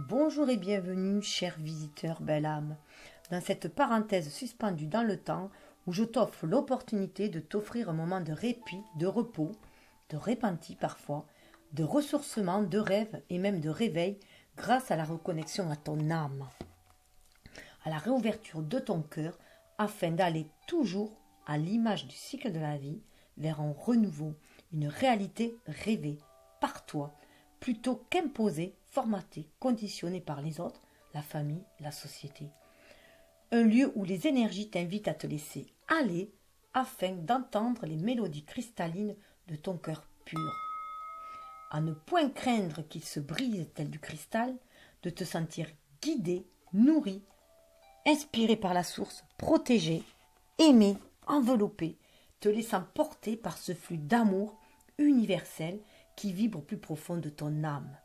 Bonjour et bienvenue, chers visiteurs belle âme, dans cette parenthèse suspendue dans le temps où je t'offre l'opportunité de t'offrir un moment de répit, de repos, de repentis parfois, de ressourcement, de rêve et même de réveil grâce à la reconnexion à ton âme, à la réouverture de ton cœur afin d'aller toujours à l'image du cycle de la vie vers un renouveau, une réalité rêvée par toi, plutôt qu'imposée, formatée, conditionnée par les autres, la famille, la société. Un lieu où les énergies t'invitent à te laisser aller afin d'entendre les mélodies cristallines de ton cœur pur. À ne point craindre qu'il se brise tel du cristal, de te sentir guidé, nourri, inspiré par la source, protégé, aimé, enveloppé, te laissant porter par ce flux d'amour universel qui vibre au plus profond de ton âme.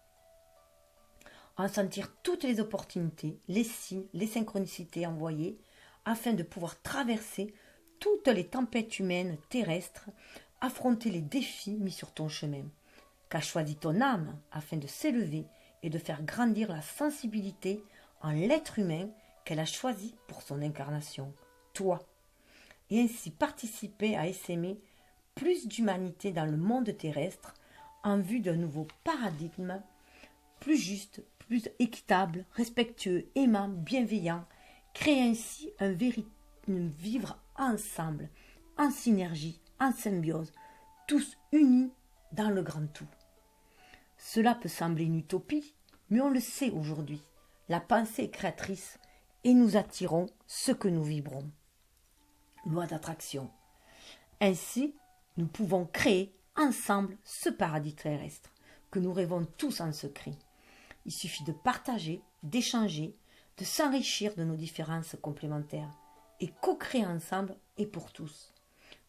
En sentir toutes les opportunités, les signes, les synchronicités envoyées, afin de pouvoir traverser toutes les tempêtes humaines terrestres, affronter les défis mis sur ton chemin, qu'a choisi ton âme afin de s'élever et de faire grandir la sensibilité en l'être humain qu'elle a choisi pour son incarnation, toi, et ainsi participer à essaimer plus d'humanité dans le monde terrestre en vue d'un nouveau paradigme plus juste, plus équitable, respectueux, aimant, bienveillant, créer ainsi un vivre ensemble, en synergie, en symbiose, tous unis dans le grand tout. Cela peut sembler une utopie, mais on le sait aujourd'hui. La pensée est créatrice et nous attirons ce que nous vibrons. Loi d'attraction. Ainsi, nous pouvons créer ensemble ce paradis terrestre que nous rêvons tous en secret. Il suffit de partager, d'échanger, de s'enrichir de nos différences complémentaires et co-créer ensemble et pour tous.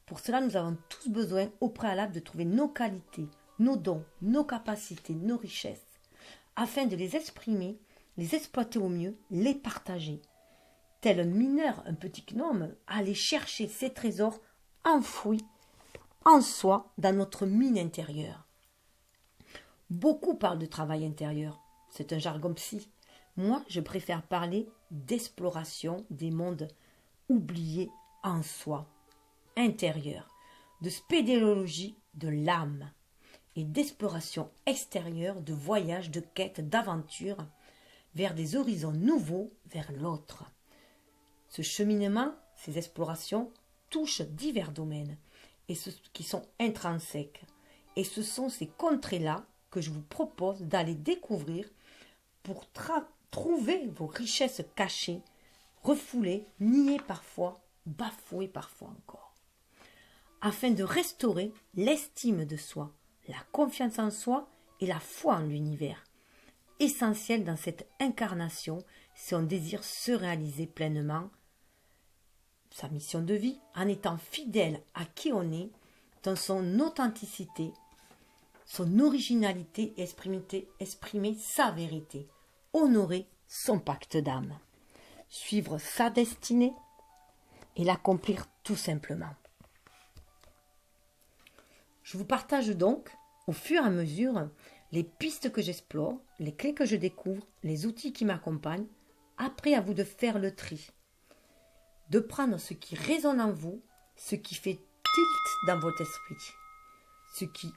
Pour cela, nous avons tous besoin au préalable de trouver nos qualités, nos dons, nos capacités, nos richesses, afin de les exprimer, les exploiter au mieux, les partager. Tel un mineur, un petit gnome, aller chercher ses trésors enfouis en soi dans notre mine intérieure. Beaucoup parlent de travail intérieur. C'est un jargon psy. Moi, je préfère parler d'exploration des mondes oubliés en soi, intérieur, de spéléologie de l'âme et d'exploration extérieure, de voyage, de quête, d'aventure vers des horizons nouveaux, vers l'autre. Ce cheminement, ces explorations touchent divers domaines et ceux qui sont intrinsèques. Et ce sont ces contrées-là que je vous propose d'aller découvrir pour trouver vos richesses cachées, refoulées, niées parfois, bafouées parfois encore, afin de restaurer l'estime de soi, la confiance en soi et la foi en l'univers, essentiel dans cette incarnation si on désire se réaliser pleinement sa mission de vie en étant fidèle à qui on est, dans son authenticité, son originalité et exprimer sa vérité, honorer son pacte d'âme, suivre sa destinée et l'accomplir tout simplement. Je vous partage donc, au fur et à mesure, les pistes que j'explore, les clés que je découvre, les outils qui m'accompagnent, après à vous de faire le tri, de prendre ce qui résonne en vous, ce qui fait tilt dans votre esprit, ce qui,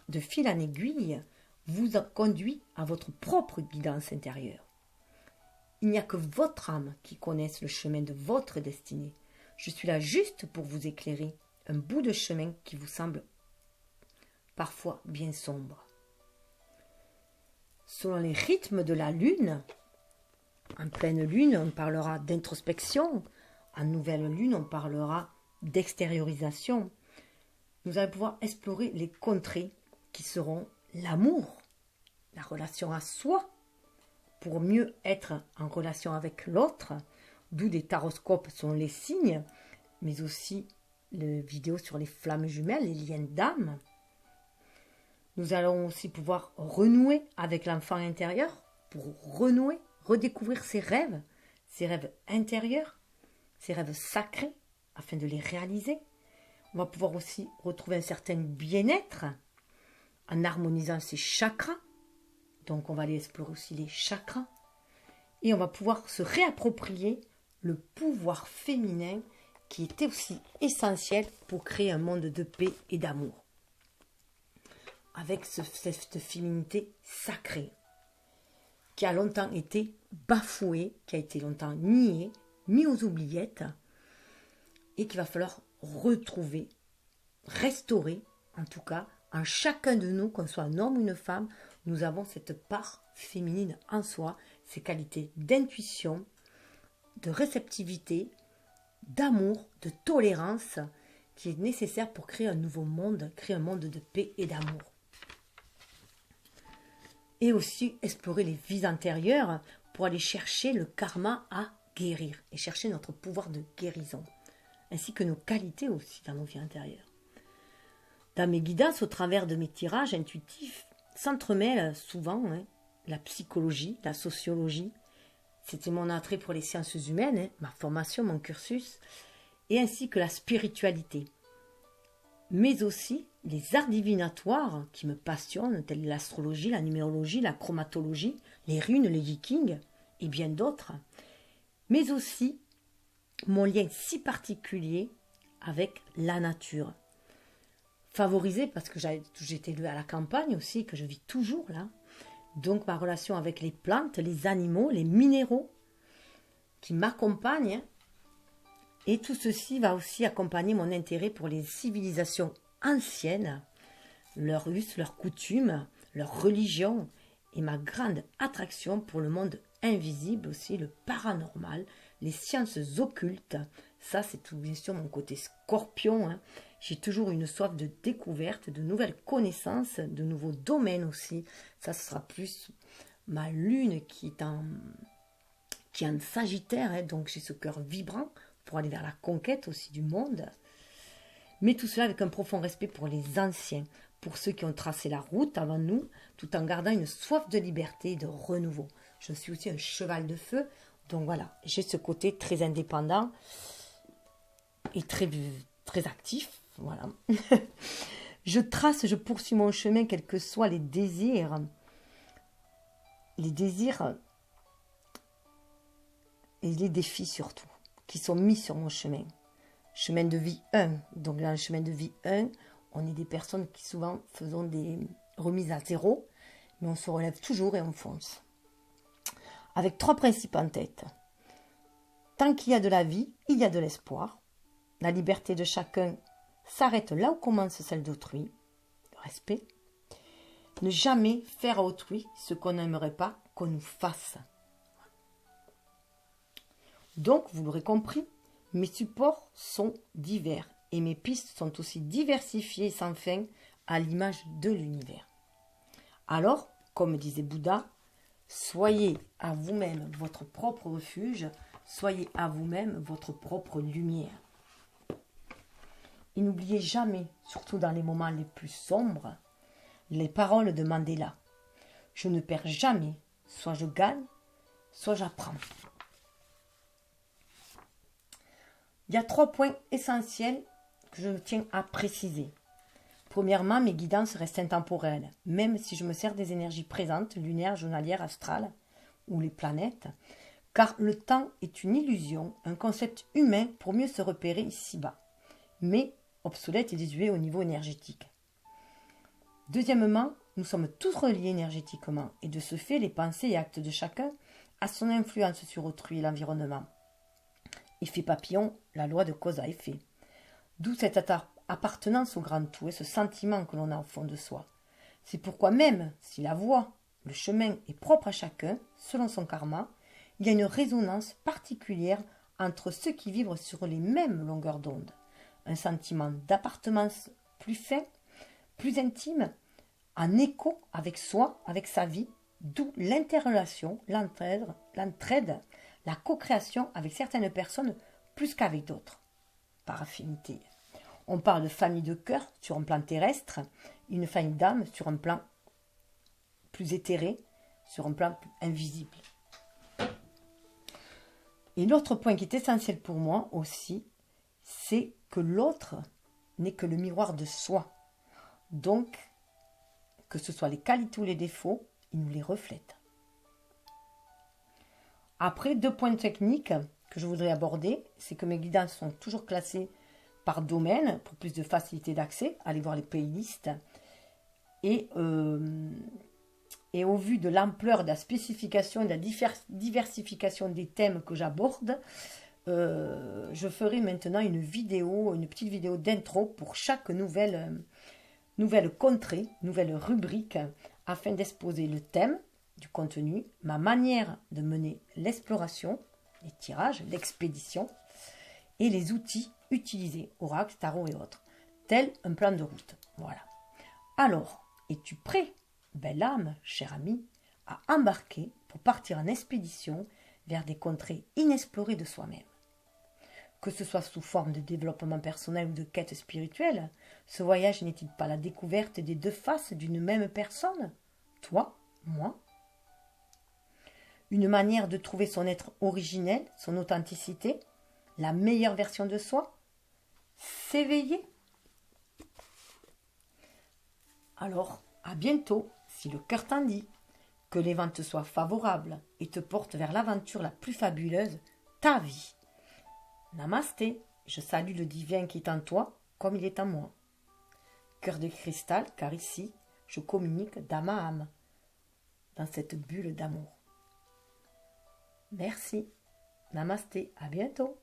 de fil en aiguille, vous conduit à votre propre guidance intérieure. Il n'y a que votre âme qui connaisse le chemin de votre destinée. Je suis là juste pour vous éclairer un bout de chemin qui vous semble parfois bien sombre. Selon les rythmes de la lune, en pleine lune, on parlera d'introspection. En nouvelle lune, on parlera d'extériorisation. Nous allons pouvoir explorer les contrées qui seront l'amour, la relation à soi, pour mieux être en relation avec l'autre, d'où des taroscopes sont les signes, mais aussi les vidéos sur les flammes jumelles, les liens d'âme. Nous allons aussi pouvoir renouer avec l'enfant intérieur, pour renouer, redécouvrir ses rêves intérieurs, ses rêves sacrés, afin de les réaliser. On va pouvoir aussi retrouver un certain bien-être en harmonisant ses chakras, Donc on va aller explorer aussi les chakras. Et on va pouvoir se réapproprier le pouvoir féminin qui était aussi essentiel pour créer un monde de paix et d'amour. Avec cette féminité sacrée qui a longtemps été bafouée, qui a été longtemps niée, mis aux oubliettes et qu'il va falloir retrouver, restaurer en tout cas, en chacun de nous, qu'on soit un homme ou une femme, nous avons cette part féminine en soi, ces qualités d'intuition, de réceptivité, d'amour, de tolérance qui est nécessaire pour créer un nouveau monde, créer un monde de paix et d'amour. Et aussi explorer les vies antérieures pour aller chercher le karma à guérir et chercher notre pouvoir de guérison, ainsi que nos qualités aussi dans nos vies antérieures. Dans mes guidances, au travers de mes tirages intuitifs, s'entremêlent souvent la psychologie, la sociologie. C'était mon attrait pour les sciences humaines, ma formation, mon cursus, et ainsi que la spiritualité. Mais aussi les arts divinatoires qui me passionnent, tels l'astrologie, la numérologie, la chromatologie, les runes, les vikings et bien d'autres. Mais aussi mon lien si particulier avec la nature. Favorisé parce que j'étais élevée à la campagne aussi, que je vis toujours là. Donc ma relation avec les plantes, les animaux, les minéraux qui m'accompagnent. Et tout ceci va aussi accompagner mon intérêt pour les civilisations anciennes, leurs us, leurs coutumes, leurs religions et ma grande attraction pour le monde invisible aussi, le paranormal, les sciences occultes. Ça, c'est tout bien sûr mon côté scorpion. J'ai toujours une soif de découverte, de nouvelles connaissances, de nouveaux domaines aussi. Ça, ce sera plus ma lune qui est en Sagittaire. Donc, j'ai ce cœur vibrant pour aller vers la conquête aussi du monde. Mais tout cela avec un profond respect pour les anciens, pour ceux qui ont tracé la route avant nous, tout en gardant une soif de liberté et de renouveau. Je suis aussi un cheval de feu. Donc voilà, j'ai ce côté très indépendant et très actif. Voilà. Je poursuis mon chemin, quels que soient les désirs et les défis surtout, qui sont mis sur mon chemin. Chemin de vie 1. Donc dans le chemin de vie 1, on est des personnes qui souvent faisons des remises à zéro, mais on se relève toujours et on fonce. Avec 3 principes en tête. Tant qu'il y a de la vie, il y a de l'espoir. La liberté de chacun s'arrête là où commence celle d'autrui. Le respect. Ne jamais faire à autrui ce qu'on n'aimerait pas qu'on nous fasse. Donc, vous l'aurez compris, mes supports sont divers et mes pistes sont aussi diversifiées sans fin à l'image de l'univers. Alors, comme disait Bouddha, soyez à vous-même votre propre refuge, soyez à vous-même votre propre lumière. Et n'oubliez jamais, surtout dans les moments les plus sombres, les paroles de Mandela. Je ne perds jamais, soit je gagne, soit j'apprends. Il y a 3 points essentiels que je tiens à préciser. Premièrement, mes guidances restent intemporelles, même si je me sers des énergies présentes, lunaires, journalières, astrales, ou les planètes, car le temps est une illusion, un concept humain pour mieux se repérer ici-bas, mais obsolète et désuet au niveau énergétique. Deuxièmement, nous sommes tous reliés énergétiquement, et de ce fait, les pensées et actes de chacun a son influence sur autrui et l'environnement. Effet papillon, la loi de cause à effet. D'où cette appartenance au grand tout et ce sentiment que l'on a au fond de soi. C'est pourquoi même si la voie, le chemin est propre à chacun, selon son karma, il y a une résonance particulière entre ceux qui vivent sur les mêmes longueurs d'onde. Un sentiment d'appartenance plus fin, plus intime, en écho avec soi, avec sa vie, d'où l'interrelation, l'entraide, la co-création avec certaines personnes plus qu'avec d'autres, par affinité. On parle de famille de cœur sur un plan terrestre, une famille d'âme sur un plan plus éthéré, sur un plan invisible. Et l'autre point qui est essentiel pour moi aussi, c'est que l'autre n'est que le miroir de soi. Donc, que ce soit les qualités ou les défauts, il nous les reflète. Après, 2 points techniques que je voudrais aborder, c'est que mes guidances sont toujours classées par domaine pour plus de facilité d'accès. Allez voir les playlists. Et au vu de l'ampleur, de la spécification, de la diversification des thèmes que j'aborde, je ferai maintenant une petite vidéo d'intro pour chaque nouvelle contrée, nouvelle rubrique, afin d'exposer le thème du contenu, ma manière de mener l'exploration, les tirages, l'expédition, et les outils utilisés, oracle, tarot et autres, tel un plan de route. Voilà. Alors, es-tu prêt, belle âme, cher ami, à embarquer pour partir en expédition vers des contrées inexplorées de soi-même? Que ce soit sous forme de développement personnel ou de quête spirituelle, ce voyage n'est-il pas la découverte des 2 faces d'une même personne? Toi, moi? Une manière de trouver son être originel, son authenticité, la meilleure version de soi? S'éveiller? Alors, à bientôt, si le cœur t'en dit. Que les vents te soient favorables et te portent vers l'aventure la plus fabuleuse, ta vie. Namasté, je salue le divin qui est en toi comme il est en moi. Cœur de cristal, car ici, je communique d'âme à âme, dans cette bulle d'amour. Merci. Namasté, à bientôt.